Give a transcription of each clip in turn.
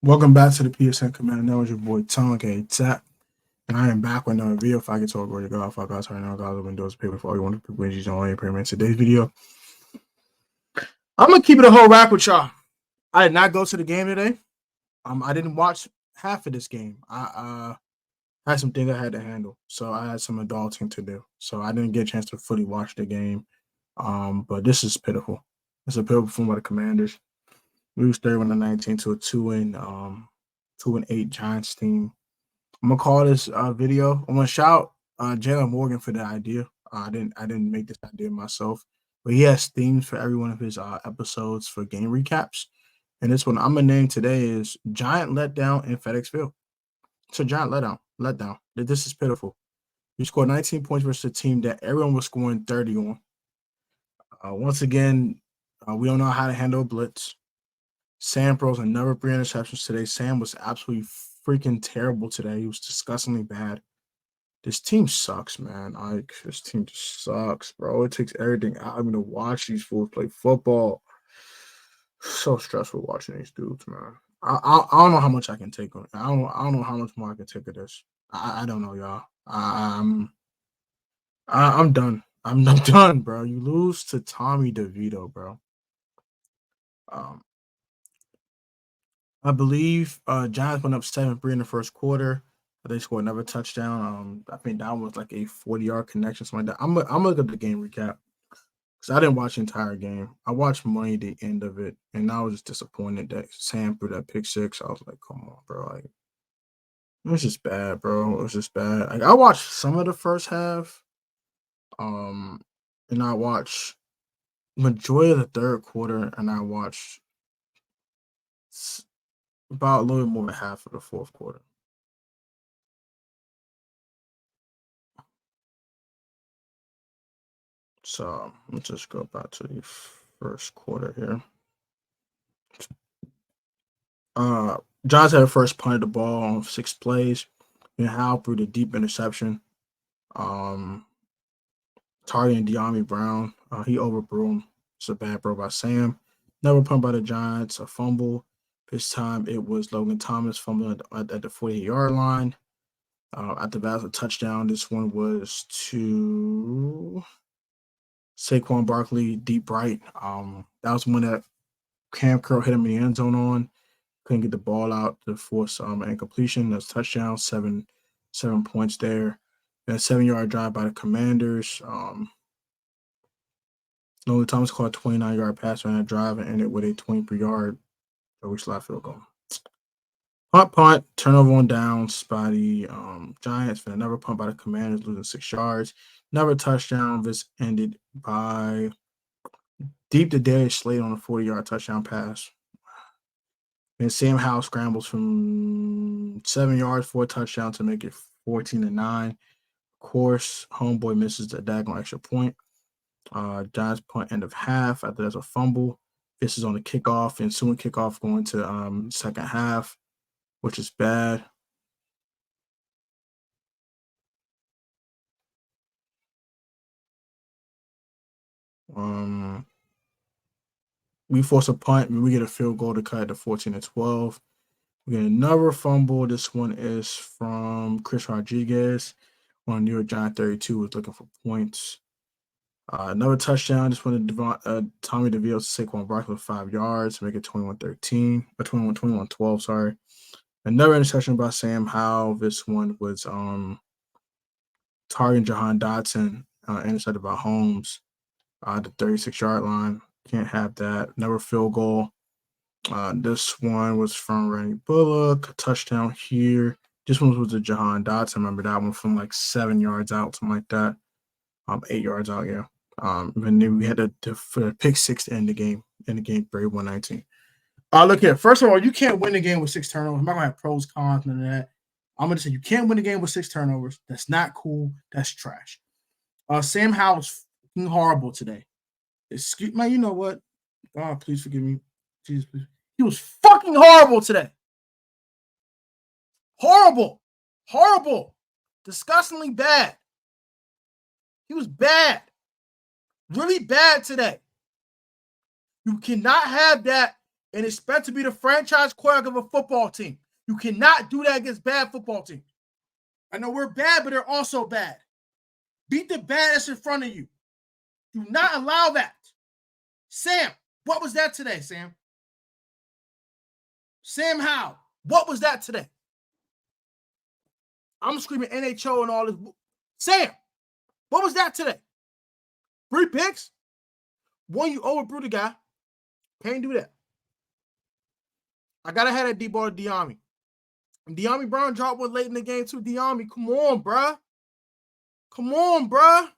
Welcome back to the PSN Command. That was your boy Tom Tap, and I am back with another video. If I get to go to God, if I got to now, guys, Windows paper for all you want to wins on any payment. Today's video, I'm gonna keep it a whole rack with y'all. I did not go to the game today. I didn't watch half of this game. I had some things I had to handle, so I had some adulting to do. So I didn't get a chance to fully watch the game. But this is pitiful. It's a pitiful performance by the Commanders. Lose 31-19 to a 2-8 Giants team. I'm gonna call this video. I'm gonna shout Jalen Morgan for the idea. I didn't make this idea myself, but he has themes for every one of his episodes for game recaps. And this one I'm gonna name today is Giant Letdown in Fedex Field. It's a giant letdown. This is pitiful. You scored 19 points versus a team that everyone was scoring 30 on. Once again, we don't know how to handle a blitz. Sam throws another 3 interceptions today. Sam was absolutely freaking terrible today. He was disgustingly bad. This team sucks, man. This team just sucks, bro. It takes everything out of me to watch these fools play football. So stressful watching these dudes, man. I don't know how much I can take on. I don't know how much more I can take of this. I don't know, y'all. I'm done. I'm done, bro. You lose to Tommy DeVito, bro. I believe Giants went up 7-3 in the first quarter. They scored another touchdown. I think that was like a 40-yard connection, something like that. I'm gonna look at the game recap because I didn't watch the entire game. I watched money the end of it, and I was just disappointed that Sam threw that pick six. I was like, come on, bro. Like, it was just bad, bro. It was just bad. Like, I watched some of the first half, and I watched majority of the third quarter, and I watched about a little bit more than half of the fourth quarter. So let's just go back to the first quarter here. Giants had a first punt of the ball on 6 plays. And Howell threw the deep interception. Targeting De'Ami Brown. He overthrew him. It's a bad throw by Sam. Never punt by the Giants. A fumble. This time it was Logan Thomas fumbling at the 48-yard line. At the back, a touchdown. This one was to Saquon Barkley, deep right. That was one that Cam Curl hit him in the end zone on. Couldn't get the ball out to force incompletion. That's touchdown, seven points there. And a 7-yard drive by the Commanders. Nolan Thomas caught a 29-yard pass on that drive and ended with a 23-yard slot field goal. Punt, turnover on downs by the Giants. And another punt by the Commanders, losing 6 yards. Another touchdown. This ended by deep to Darius Slade on a 40-yard touchdown pass. And Sam Howell scrambles from 7 yards for a touchdown to make it 14-9. Of course, homeboy misses the daggone extra point. Giants punt end of half after there's a fumble. This is on the kickoff, and soon kickoff going to second half, which is bad. We force a punt, and we get a field goal to cut it to 14-12. We get another fumble. This one is from Chris Rodriguez on New York Giant 32, was looking for points. Another touchdown. Just wanted Tommy DeVito to Saquon Barkley with 5 yards to make it 21-13, or 21-12, sorry. Another interception by Sam Howell. This one was targeting Jahan Dotson, intercepted by Holmes at the 36-yard line. Can't have that. Another field goal. This one was from Randy Bullock. A touchdown here. This one was a Jahan Dotson. Remember that one from like 7 yards out, something like that. 8 yards out, yeah. And then we had the pick six to end the game. 31-19. Look here. First of all, you can't win the game with 6 turnovers. I'm not gonna have pros, cons, and that. I'm gonna say you can't win the game with 6 turnovers. That's not cool. That's trash. Sam Howell's horrible today. Excuse me, you know what? God, please forgive me. Jesus, please. He was fucking horrible today. Horrible, disgustingly bad. He was bad, really bad today. You cannot have that and expect to be the franchise quarterback of a football team. You cannot do that against bad football teams. I know we're bad, but they're also bad. Beat the bad that's in front of you. Do not allow that. Sam, what was that today, Sam? Sam Howell, what was that today? I'm screaming NHO and all this. Sam, what was that today? 3 picks? One, you overthrew the guy. Can't do that. I got to have that deep ball to De'Ami. And De'Ami Brown dropped one late in the game too. De'Ami, come on, bruh. Come on, bruh.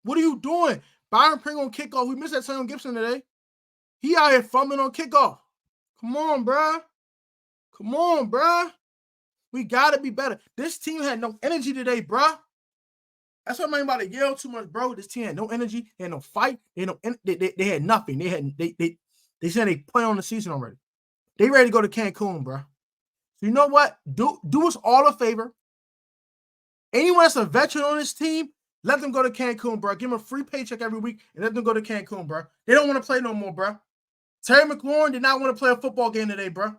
What are you doing? Byron Pringle on kickoff. We missed that Sam Gibson today. He out here fumbling on kickoff. Come on, bruh. Come on, bruh. We got to be better. This team had no energy today, bruh. That's what I mean by to yell too much, bro. This team had no energy. They had no fight. They had nothing. They said they play on the season already. They ready to go to Cancun, bro. So you know what? Do us all a favor. Anyone that's a veteran on this team, let them go to Cancun, bro. Give them a free paycheck every week and let them go to Cancun, bro. They don't want to play no more, bro. Terry McLaurin did not want to play a football game today, bro.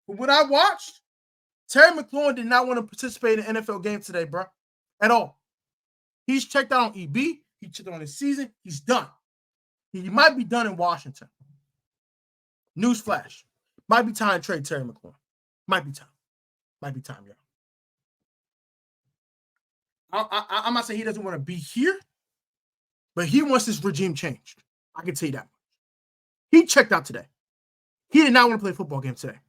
But what I watched, Terry McLaurin did not want to participate in an NFL game today, bro. At all. He's checked out on EB. He checked out on his season. He's done. He might be done in Washington. Newsflash. Might be time to trade Terry McLaurin. Might be time. Might be time, y'all. I'm not saying he doesn't want to be here, but he wants this regime changed. I can tell you that. He checked out today. He did not want to play a football game today.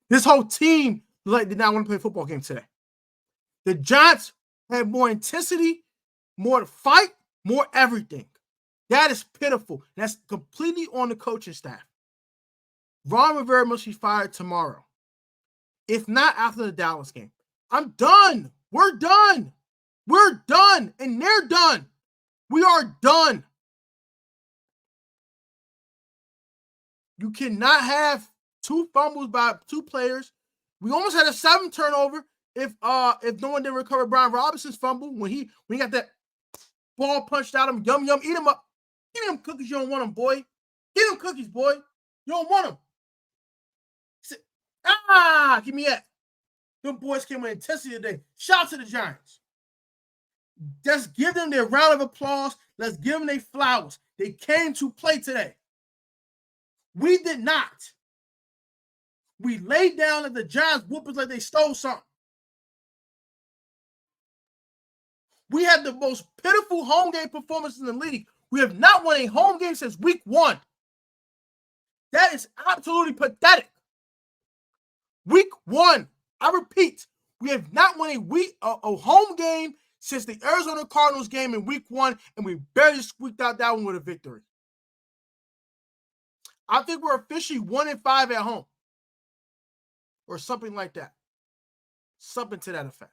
This whole team did not want to play a football game today. The Giants had more intensity, more fight, more everything. That is pitiful. That's completely on the coaching staff. Ron Rivera must be fired tomorrow. If not after the Dallas game. I'm done. We're done. We're done. And they're done. We are done. You cannot have 2 fumbles by 2 players. We almost had a 7 turnover if no one didn't recover Brian Robinson's fumble when he got that ball punched out of him. Yum, eat him up. Give me them cookies. You don't want them, boy. Give them cookies, boy. You don't want them. Give me that. Them boys came with intensity today. Shout out to the Giants. Let's give them their round of applause. Let's give them their flowers. They came to play today. We did not. We laid down at the Giants whoopers like they stole something. We had the most pitiful home game performance in the league. We have not won a home game since week 1. That is absolutely pathetic. Week 1. I repeat, we have not won a home game since the Arizona Cardinals game in week 1, and we barely squeaked out that one with a victory. I think we're officially 1-5 at home. Or something like that. Something to that effect.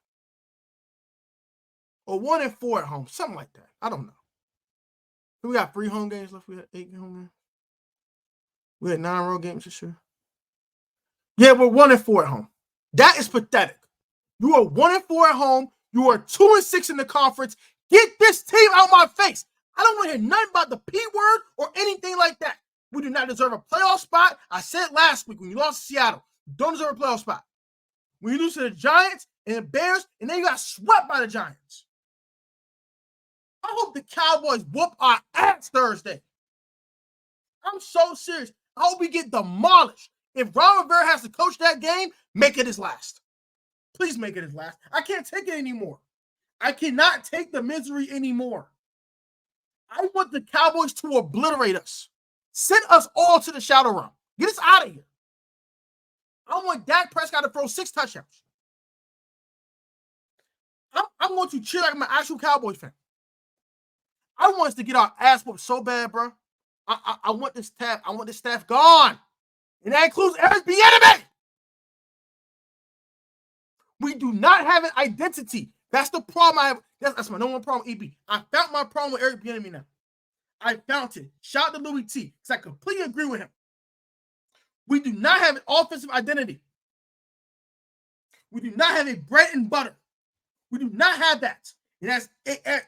Or 1-4 at home. Something like that. I don't know. We got 3 home games left. We had 8 home games. We had 9 road games this year. Yeah, we're 1-4 at home. That is pathetic. You are 1-4 at home. You are 2-6 in the conference. Get this team out of my face. I don't want to hear nothing about the P word or anything like that. We do not deserve a playoff spot. I said last week when you lost to Seattle, you don't deserve a playoff spot. When you lose to the Giants and the Bears, and then you got swept by the Giants. I hope the Cowboys whoop our ass Thursday. I'm so serious. I hope we get demolished. If Ron Rivera has to coach that game, make it his last. Please make it his last. I can't take it anymore. I cannot take the misery anymore. I want the Cowboys to obliterate us. Send us all to the shadow realm. Get us out of here. I want Dak Prescott to throw 6 touchdowns. I'm going to cheer like I'm an actual Cowboys fan. I want us to get our ass whooped so bad, bro. I want this staff. I want this staff gone. And that includes Eric Bieniemy. We do not have an identity. That's the problem I have. That's my number 1 problem with EB. I found my problem with Eric Bieniemy now. I found it. Shout out to Louis T. Because I completely agree with him. We do not have an offensive identity. We do not have a bread and butter. We do not have that. And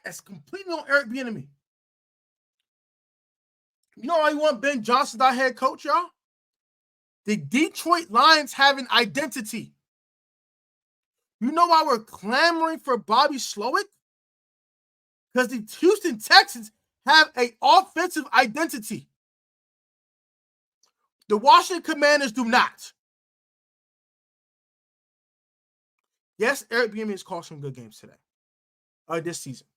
that's completely on Eric Bieniemy. You know why you want Ben Johnson, our head coach, y'all? The Detroit Lions have an identity. You know why we're clamoring for Bobby Slowick? Because the Houston Texans have an offensive identity. The Washington Commanders do not. Yes, Eric Bieniemy has called some good games today, this season.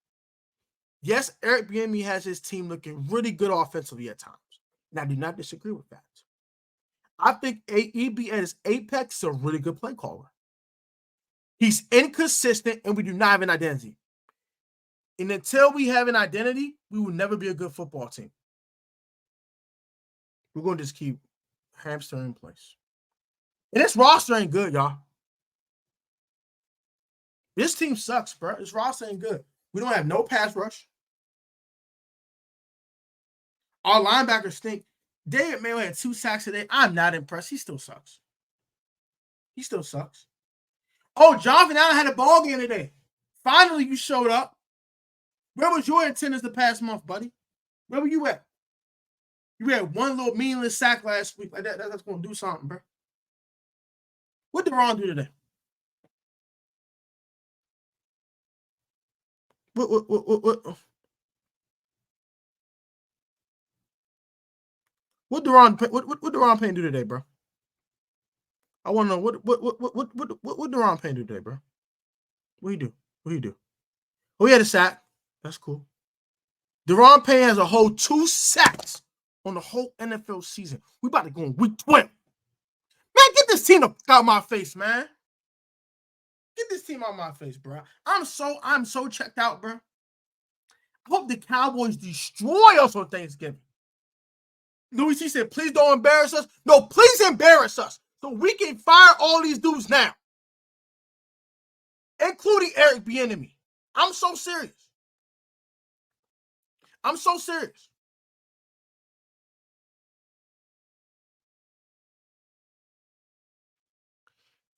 Yes, Eric Bieniemy has his team looking really good offensively at times. And I do not disagree with that. I think EB at his apex is a really good play caller. He's inconsistent, and we do not have an identity. And until we have an identity, we will never be a good football team. We're going to just keep hamstering in place. And this roster ain't good, y'all. This team sucks, bro. This roster ain't good. We don't have no pass rush. Our linebackers stink. David Mayo had 2 sacks today. I'm not impressed. He still sucks. He still sucks. Oh, Jonathan Allen had a ball game today. Finally, you showed up. Where was your attendance the past month, buddy? Where were you at? You had one little meaningless sack last week. Like that's going to do something, bro. What did Ron do today? What Deron Payne do today, bro? I want to know what Deron Payne do today, bro? What he do? What he do? Oh, he had a sack. That's cool. Deron Payne has a whole 2 sacks on the whole NFL season. We about to go in week 12. Man, get this team out of my face, man. Get this team out of my face, bro. I'm so checked out, bro. I hope the Cowboys destroy us on Thanksgiving. Louis C said, please don't embarrass us. No, please embarrass us so we can fire all these dudes now, including Eric Bieniemy. I'm so serious. I'm so serious.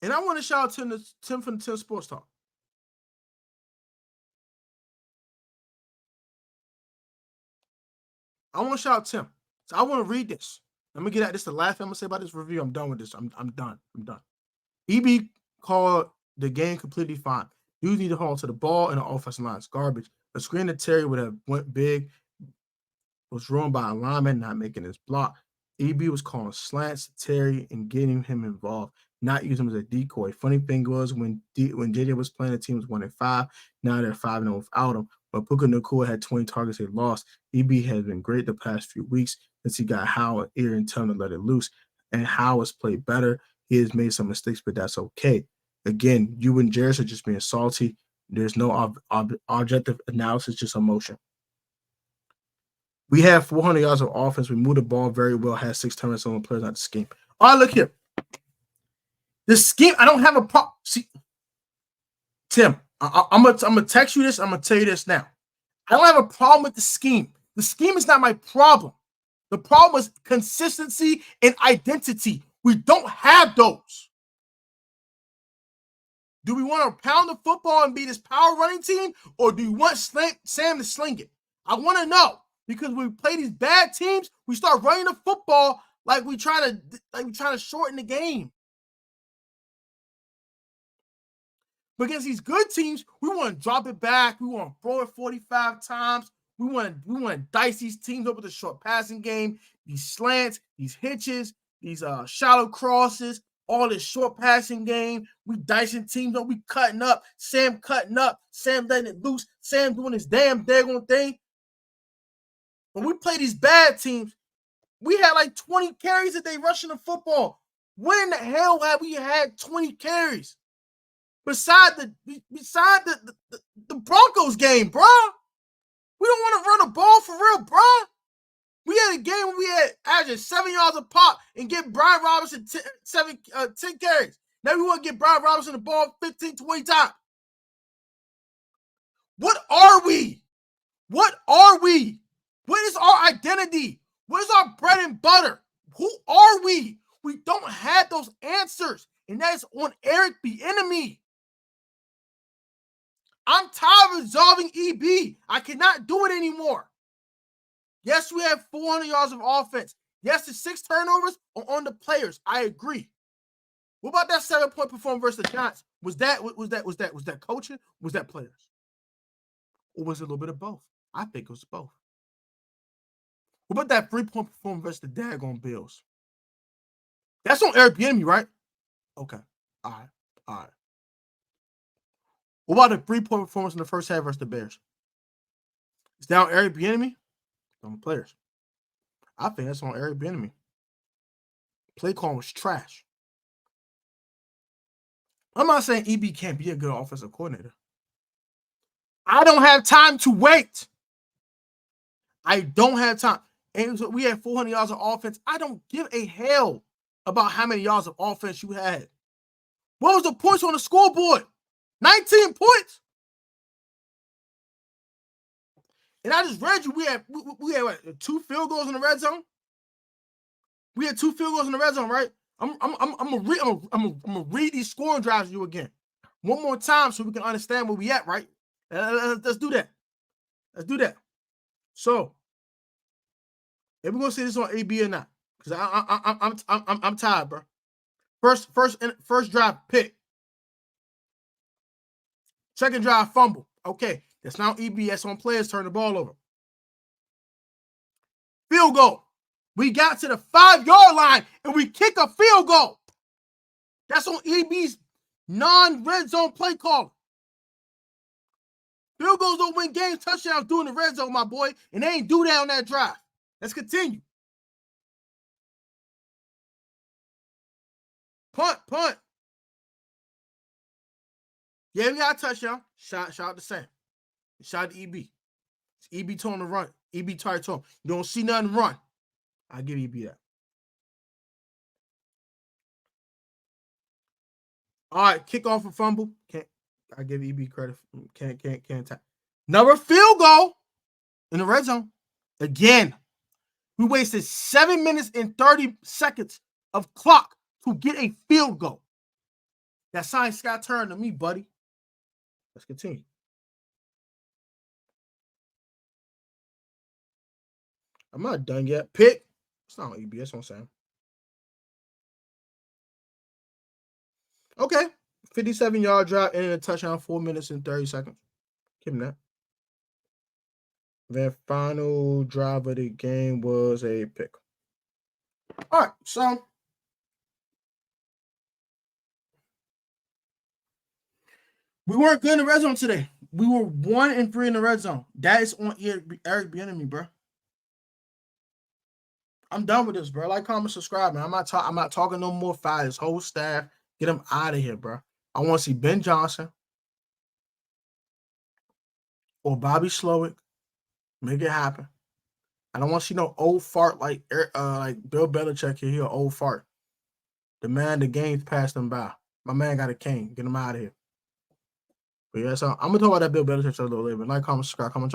And I want to shout out Tim from the 10 Sports Talk. I want to shout out Tim. So I want to read this. Let me get at this. The last thing I'm going to say about this review. I'm done with this. I'm done. I'm done. EB called the game completely fine. You need to hold on to the ball, and the offensive line is garbage. The screen to Terry would have went big. Was ruined by a lineman not making his block. EB was calling slants to Terry and getting him involved, not using him as a decoy. Funny thing was when JJ was playing, the team was 1-5. Now they're 5-0 without him. But Puka Nacua had 20 targets they lost. EB has been great the past few weeks since he got Howell ear and telling him to let it loose. And Howell has played better. He has made some mistakes, but that's okay. Again, you and Jarris are just being salty. There's no objective analysis, just emotion. We have 400 yards of offense. We moved the ball very well, had 6 turnovers on the players, not the scheme. All right, look here. The scheme, I don't have a problem. See, Tim, I'm gonna text you this. I'm gonna tell you this now. I don't have a problem with the scheme. The scheme is not my problem. The problem is consistency and identity. We don't have those. Do we want to pound the football and be this power running team, or do you want Sam to sling it? I want to know, because when we play these bad teams, we start running the football like we trying to shorten the game. But against these good teams, we want to drop it back. We want to throw it 45 times. We want to dice these teams up with a short passing game, these slants, these hitches, these shallow crosses, all this short passing game. We dicing teams up. We cutting up. Sam cutting up. Sam letting it loose. Sam doing his damn daggone thing. When we play these bad teams, we had like 20 carries a day rushing the football. When in the hell have we had 20 carries? Beside the Broncos game, bro. We don't want to run the ball for real, bro. We had a game where we had averaging 7 yards a pop and get Brian Robinson 10 carries. Now we want to get Brian Robinson the ball 15, 20 times. What are we? What are we? What is our identity? What is our bread and butter? Who are we? We don't have those answers. And that is on Eric Bieniemy. I'm tired of resolving EB. I cannot do it anymore. Yes, we have 400 yards of offense. Yes, the 6 turnovers are on the players. I agree. What about that 7-point performance versus the Giants? Was that coaching? Was that players? Or was it a little bit of both? I think it was both. What about that 3-point performance versus the daggone Bills? That's on Eric Bieniemy, right? Okay. All right. What about the 3-point performance in the first half versus the Bears? It's down Eric Bieniemy on the players. I think that's on Eric Bieniemy. Play call was trash. I'm not saying EB can't be a good offensive coordinator. I don't have time to wait. I don't have time. And so we had 400 yards of offense. I don't give a hell about how many yards of offense you had. What was the points on the scoreboard? 19 points. And I just read you, we had what, 2 field goals in the red zone. We had 2 field goals in the red zone, right? I'm gonna read these scoring drives to you again, one more time, so we can understand where we at, right? Let's do that. Let's do that. So, if we're gonna say this on AB or not, because I'm tired, bro. First drive pick. Second drive fumble. Okay, that's now EBS on players turn the ball over. Field goal. We got to the 5-yard line and we kick a field goal. That's on EB's non-red zone play call. Field goals don't win games, touchdowns do in the red zone, my boy, and they ain't do that on that drive. Let's continue. Punt. Yeah, we got a touchdown. Shout out to Sam. Shout out to EB. EB told him to run. EB told him, you don't see nothing, run. I give EB that. All right, kickoff and fumble. I give EB credit. Can't tap. Another field goal in the red zone. Again, we wasted 7 minutes and 30 seconds of clock to get a field goal. That sign Scott turned to me, buddy. Let's continue. I'm not done yet. Pick. It's not on EB. That's what I'm saying. Okay. 57-yard drive and a touchdown, 4 minutes and 30 seconds. Give him that. Their final drive of the game was a pick. All right, so we weren't good in the red zone today. We were 1-3 in the red zone. That is on Eric Bieniemy, bro. I'm done with this, bro. Like, comment, subscribe, man. I'm not talking no more fire. His whole staff, get him out of here, bro. I want to see Ben Johnson or Bobby Slowick. Make it happen. I don't want to see no old fart like Bill Belichick here. He an old fart. The game's passed him by. My man got a cane. Get him out of here. But yeah, so I'm gonna talk about that Bill Belichick a little later. Like, comment, subscribe, comment.